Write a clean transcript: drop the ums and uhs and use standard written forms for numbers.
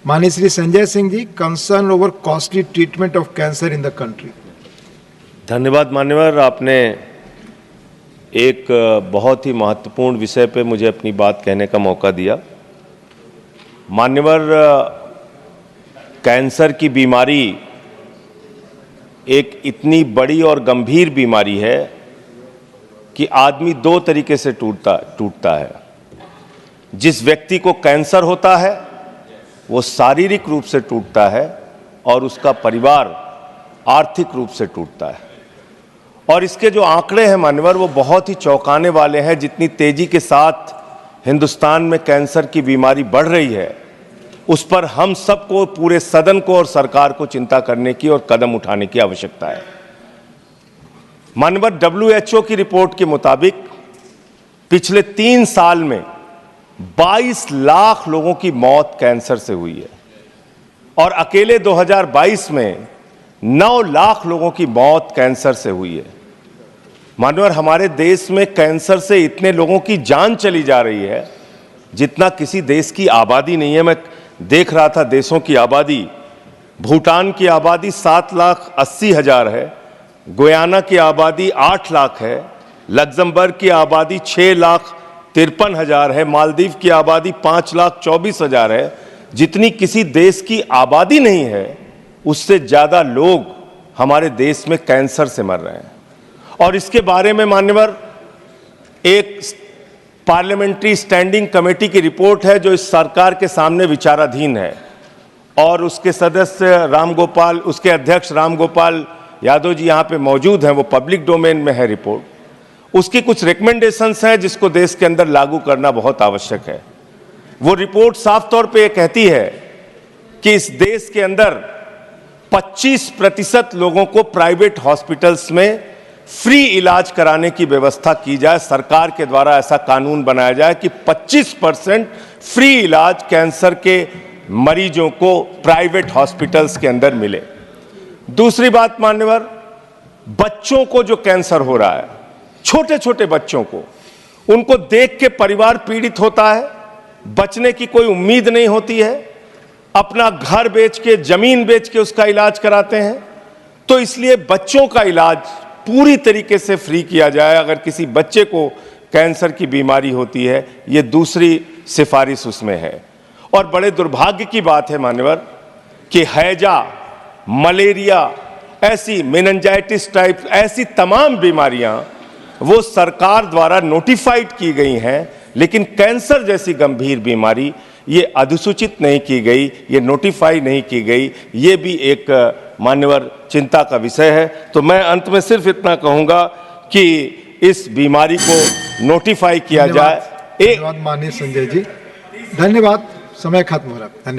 माननीय Shri Sanjay Singh ji, concern over costly treatment of cancer in the country. धन्यवाद मान्यवर, आपने एक बहुत ही महत्वपूर्ण विषय पे मुझे अपनी बात कहने का मौका दिया। मान्यवर, कैंसर की बीमारी एक इतनी बड़ी और गंभीर बीमारी है कि आदमी दो तरीके से टूटता है। जिस व्यक्ति को कैंसर होता है वो शारीरिक रूप से टूटता है और उसका परिवार आर्थिक रूप से टूटता है। और इसके जो आंकड़े हैं मान्यवर, वो बहुत ही चौंकाने वाले हैं। जितनी तेजी के साथ हिंदुस्तान में कैंसर की बीमारी बढ़ रही है, उस पर हम सबको, पूरे सदन को और सरकार को चिंता करने की और कदम उठाने की आवश्यकता है। मान्यवर, WHO की रिपोर्ट के मुताबिक पिछले 3 साल में 22 लाख लोगों की मौत कैंसर से हुई है और अकेले 2022 में 9 लाख लोगों की मौत कैंसर से हुई है। मान्यवर, हमारे देश में कैंसर से इतने लोगों की जान चली जा रही है जितना किसी देश की आबादी नहीं है। मैं देख रहा था देशों की आबादी, भूटान की आबादी 7,80,000 है, गुयाना की आबादी 8 लाख है, लग्जमबर्ग की आबादी 6,53,000 है, मालदीव की आबादी 5,24,000 है। जितनी किसी देश की आबादी नहीं है, उससे ज़्यादा लोग हमारे देश में कैंसर से मर रहे हैं। और इसके बारे में मान्यवर, एक पार्लियामेंट्री स्टैंडिंग कमेटी की रिपोर्ट है जो इस सरकार के सामने विचाराधीन है और उसके सदस्य रामगोपाल, उसके अध्यक्ष रामगोपाल यादव जी यहाँ पे मौजूद हैं, वो पब्लिक डोमेन में है रिपोर्ट। उसकी कुछ रिकमेंडेशंस हैं जिसको देश के अंदर लागू करना बहुत आवश्यक है। वो रिपोर्ट साफ तौर पे ये कहती है कि इस देश के अंदर 25% लोगों को प्राइवेट हॉस्पिटल्स में फ्री इलाज कराने की व्यवस्था की जाए। सरकार के द्वारा ऐसा कानून बनाया जाए कि 25% फ्री इलाज कैंसर के मरीजों को प्राइवेट हॉस्पिटल्स के अंदर मिले। दूसरी बात मान्यवर, बच्चों को जो कैंसर हो रहा है, छोटे छोटे बच्चों को, उनको देख के परिवार पीड़ित होता है, बचने की कोई उम्मीद नहीं होती है, अपना घर बेच के, जमीन बेच के उसका इलाज कराते हैं। तो इसलिए बच्चों का इलाज पूरी तरीके से फ्री किया जाए। अगर किसी बच्चे को कैंसर की बीमारी होती है, ये दूसरी सिफारिश उसमें है। और बड़े दुर्भाग्य की बात है मान्यवर कि हैजा, मलेरिया, ऐसी मेनिंजाइटिस टाइप ऐसी तमाम बीमारियां वो सरकार द्वारा नोटिफाइड की गई हैं, लेकिन कैंसर जैसी गंभीर बीमारी ये अधिसूचित नहीं की गई, ये नोटिफाई नहीं की गई। ये भी एक मान्यवर चिंता का विषय है। तो मैं अंत में सिर्फ इतना कहूंगा कि इस बीमारी को नोटिफाई किया जाए। धन्यवाद माननीय संजय जी, धन्यवाद। समय खत्म हो रहा है।